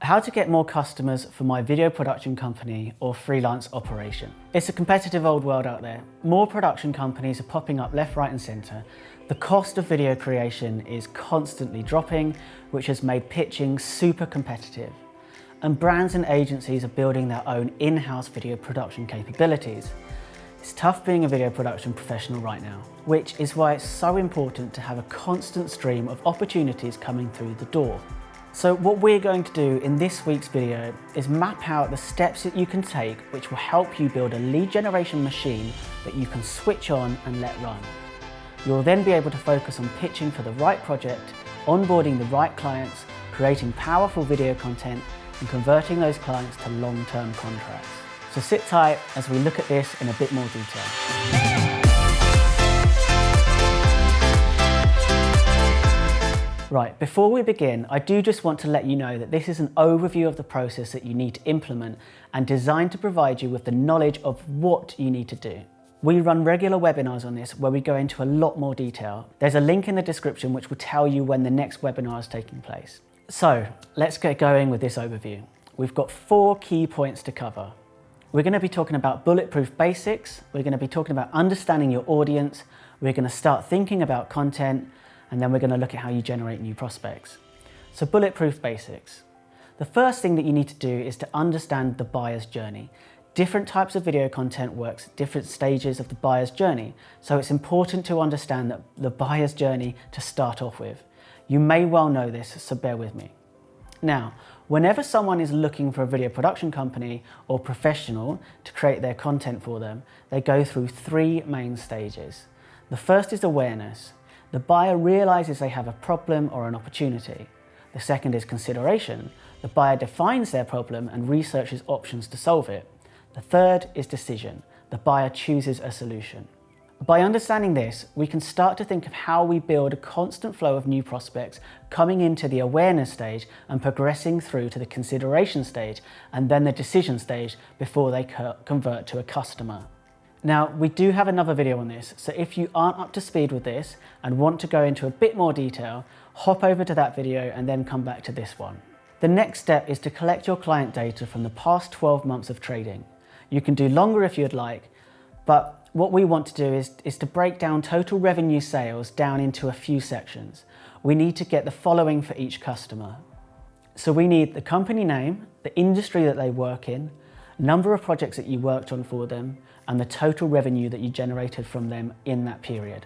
How to get more customers for my video production company or freelance operation. It's a competitive old world out there. More production companies are popping up left, right and centre. The cost of video creation is constantly dropping, which has made pitching super competitive. And brands and agencies are building their own in-house video production capabilities. It's tough being a video production professional right now, which is why it's so important to have a constant stream of opportunities coming through the door. So what we're going to do in this week's video is map out the steps that you can take which will help you build a lead generation machine that you can switch on and let run. You'll then be able to focus on pitching for the right project, onboarding the right clients, creating powerful video content and converting those clients to long-term contracts. So sit tight as we look at this in a bit more detail. Right, before we begin, I do just want to let you know that this is an overview of the process that you need to implement and designed to provide you with the knowledge of what you need to do. We run regular webinars on this where we go into a lot more detail. There's a link in the description which will tell you when the next webinar is taking place. So let's get going with this overview. We've got 4 key points to cover. We're going to be talking about bulletproof basics. We're going to be talking about understanding your audience. We're going to start thinking about content. And then we're going to look at how you generate new prospects. So bulletproof basics. The first thing that you need to do is to understand the buyer's journey. Different types of video content works at different stages of the buyer's journey. So it's important to understand the buyer's journey to start off with. You may well know this, so bear with me. Now, whenever someone is looking for a video production company or professional to create their content for them, they go through 3 main stages. The first is awareness. The buyer realizes they have a problem or an opportunity. The second is consideration. The buyer defines their problem and researches options to solve it. The third is decision. The buyer chooses a solution. By understanding this, we can start to think of how we build a constant flow of new prospects coming into the awareness stage and progressing through to the consideration stage and then the decision stage before they convert to a customer. Now, we do have another video on this, so if you aren't up to speed with this and want to go into a bit more detail, hop over to that video and then come back to this one. The next step is to collect your client data from the past 12 months of trading. You can do longer if you'd like, but what we want to do is to break down total revenue sales down into a few sections. We need to get the following for each customer. So we need the company name, the industry that they work in, number of projects that you worked on for them, and the total revenue that you generated from them in that period.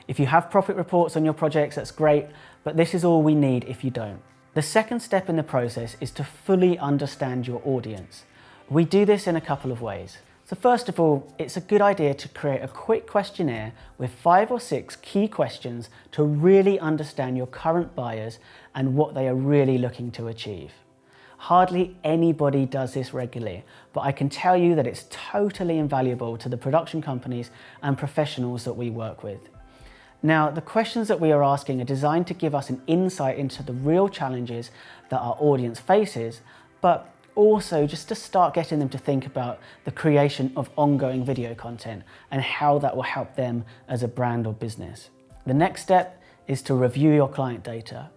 If you have profit reports on your projects, that's great, but this is all we need if you don't. The second step in the process is to fully understand your audience. We do this in a couple of ways. So first of all, it's a good idea to create a quick questionnaire with 5 or 6 key questions to really understand your current buyers and what they are really looking to achieve. Hardly anybody does this regularly, but I can tell you that it's totally invaluable to the production companies and professionals that we work with. Now, the questions that we are asking are designed to give us an insight into the real challenges that our audience faces, but also just to start getting them to think about the creation of ongoing video content and how that will help them as a brand or business. The next step is to review your client data.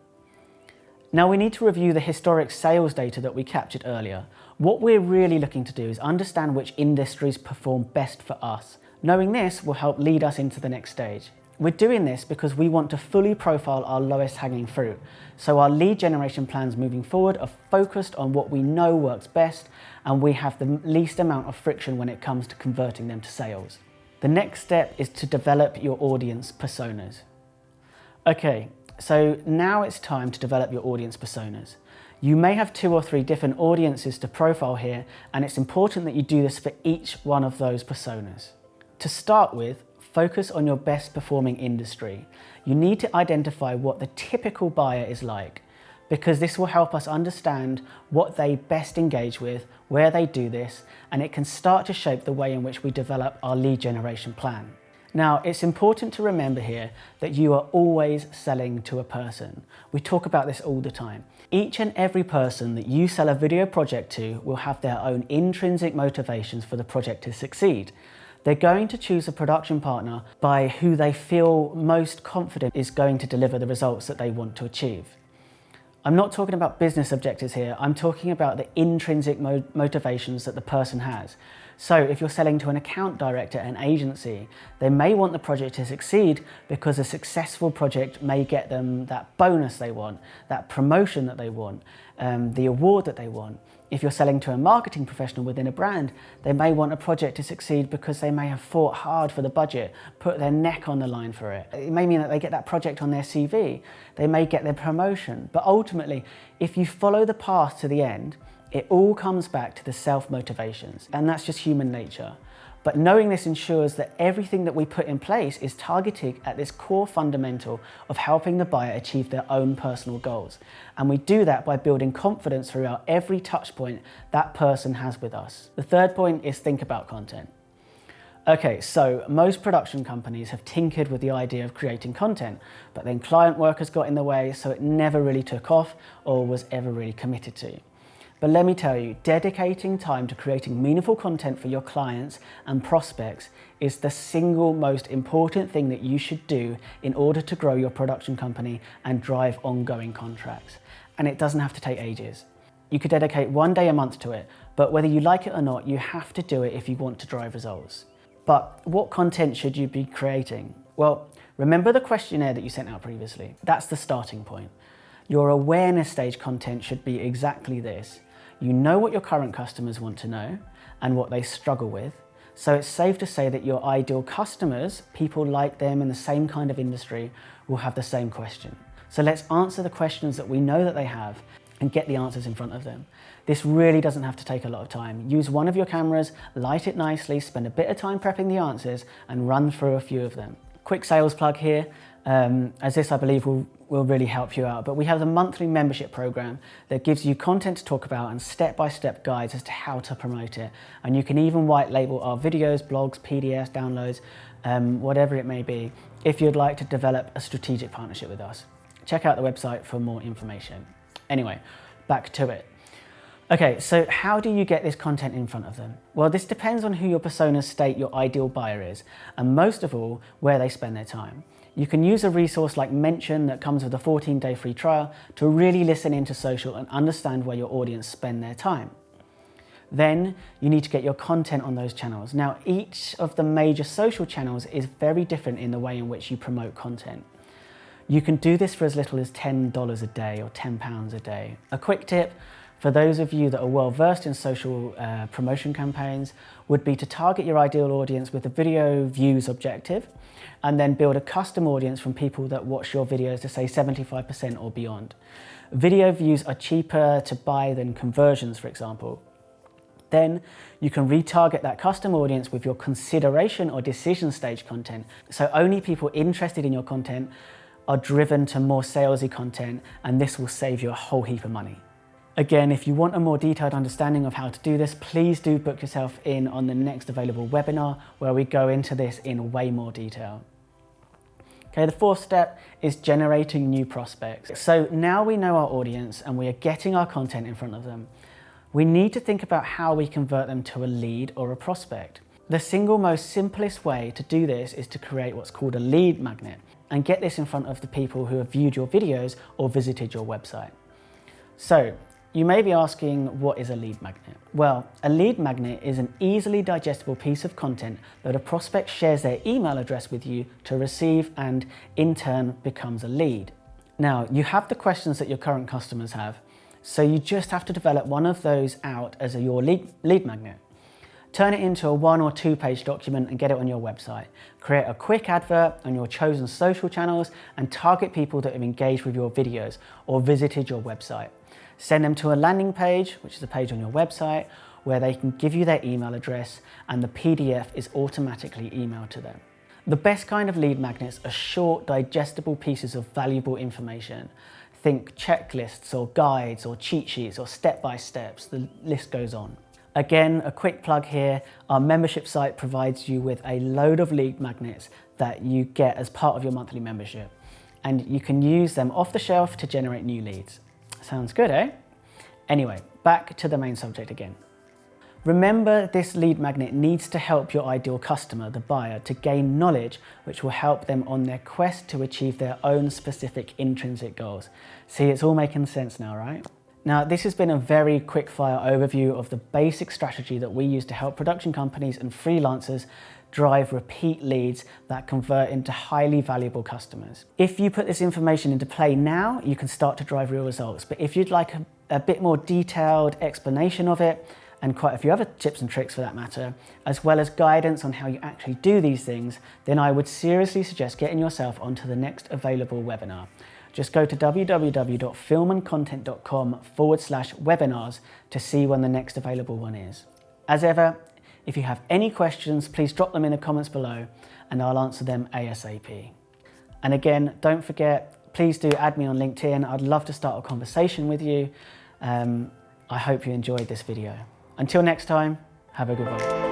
Now we need to review the historic sales data that we captured earlier. What we're really looking to do is understand which industries perform best for us. Knowing this will help lead us into the next stage. We're doing this because we want to fully profile our lowest hanging fruit. So our lead generation plans moving forward are focused on what we know works best and we have the least amount of friction when it comes to converting them to sales. The next step is to develop your audience personas. Okay. So now it's time to develop your audience personas. You may have 2 or 3 different audiences to profile here, and it's important that you do this for each one of those personas. To start with, focus on your best performing industry. You need to identify what the typical buyer is like, because this will help us understand what they best engage with, where they do this, and it can start to shape the way in which we develop our lead generation plan. Now, it's important to remember here that you are always selling to a person. We talk about this all the time. Each and every person that you sell a video project to will have their own intrinsic motivations for the project to succeed. They're going to choose a production partner by who they feel most confident is going to deliver the results that they want to achieve. I'm not talking about business objectives here, I'm talking about the intrinsic motivations that the person has. So if you're selling to an account director at an agency, they may want the project to succeed because a successful project may get them that bonus they want, that promotion that they want, the award that they want. If you're selling to a marketing professional within a brand, they may want a project to succeed because they may have fought hard for the budget, put their neck on the line for it. It may mean that they get that project on their CV, they may get their promotion. But ultimately, if you follow the path to the end, it all comes back to the self-motivations, and that's just human nature. But knowing this ensures that everything that we put in place is targeted at this core fundamental of helping the buyer achieve their own personal goals. And we do that by building confidence throughout every touch point that person has with us. The third point is think about content. Okay, so most production companies have tinkered with the idea of creating content, but then client work has got in the way, so it never really took off or was ever really committed to. But let me tell you, dedicating time to creating meaningful content for your clients and prospects is the single most important thing that you should do in order to grow your production company and drive ongoing contracts. And it doesn't have to take ages. You could dedicate 1 day a month to it, but whether you like it or not, you have to do it if you want to drive results. But what content should you be creating? Well, remember the questionnaire that you sent out previously? That's the starting point. Your awareness stage content should be exactly this. You know what your current customers want to know and what they struggle with. So it's safe to say that your ideal customers, people like them in the same kind of industry, will have the same question. So let's answer the questions that we know that they have and get the answers in front of them. This really doesn't have to take a lot of time. Use one of your cameras, light it nicely, spend a bit of time prepping the answers and run through a few of them. Quick sales plug here, as this I believe will really help you out, but we have the monthly membership program that gives you content to talk about and step-by-step guides as to how to promote it. And you can even white label our videos, blogs, PDFs, downloads, whatever it may be, if you'd like to develop a strategic partnership with us. Check out the website for more information. Anyway, back to it. Okay, so how do you get this content in front of them? Well, this depends on who your personas state your ideal buyer is, and most of all, where they spend their time. You can use a resource like Mention that comes with a 14-day free trial to really listen into social and understand where your audience spend their time. Then you need to get your content on those channels. Now, each of the major social channels is very different in the way in which you promote content. You can do this for as little as $10 a day or £10 a day. A quick tip for those of you that are well versed in social promotion campaigns would be to target your ideal audience with a video views objective and then build a custom audience from people that watch your videos to say 75% or beyond. Video views are cheaper to buy than conversions, for example. Then you can retarget that custom audience with your consideration or decision stage content. So only people interested in your content are driven to more salesy content, and this will save you a whole heap of money. Again, if you want a more detailed understanding of how to do this, please do book yourself in on the next available webinar where we go into this in way more detail. Okay, the fourth step is generating new prospects. So now we know our audience and we are getting our content in front of them. We need to think about how we convert them to a lead or a prospect. The single most simplest way to do this is to create what's called a lead magnet and get this in front of the people who have viewed your videos or visited your website. So, you may be asking, what is a lead magnet? Well, a lead magnet is an easily digestible piece of content that a prospect shares their email address with you to receive and in turn becomes a lead. Now, you have the questions that your current customers have, so you just have to develop one of those out as your lead magnet. Turn it into a 1 or 2 page document and get it on your website. Create a quick advert on your chosen social channels and target people that have engaged with your videos or visited your website. Send them to a landing page, which is a page on your website, where they can give you their email address and the PDF is automatically emailed to them. The best kind of lead magnets are short, digestible pieces of valuable information. Think checklists or guides or cheat sheets or step-by-steps, the list goes on. Again, a quick plug here, our membership site provides you with a load of lead magnets that you get as part of your monthly membership. And you can use them off the shelf to generate new leads. Sounds good, eh? Anyway, back to the main subject again. Remember, this lead magnet needs to help your ideal customer, the buyer, to gain knowledge which will help them on their quest to achieve their own specific intrinsic goals. See, it's all making sense now, right? Now, this has been a very quick fire overview of the basic strategy that we use to help production companies and freelancers drive repeat leads that convert into highly valuable customers. If you put this information into play now, you can start to drive real results. But if you'd like a bit more detailed explanation of it, and quite a few other tips and tricks for that matter, as well as guidance on how you actually do these things, then I would seriously suggest getting yourself onto the next available webinar. Just go to www.filmandcontent.com/webinars to see when the next available one is. As ever, if you have any questions, please drop them in the comments below and I'll answer them ASAP. And again, don't forget, please do add me on LinkedIn. I'd love to start a conversation with you. I hope you enjoyed this video. Until next time, have a good one.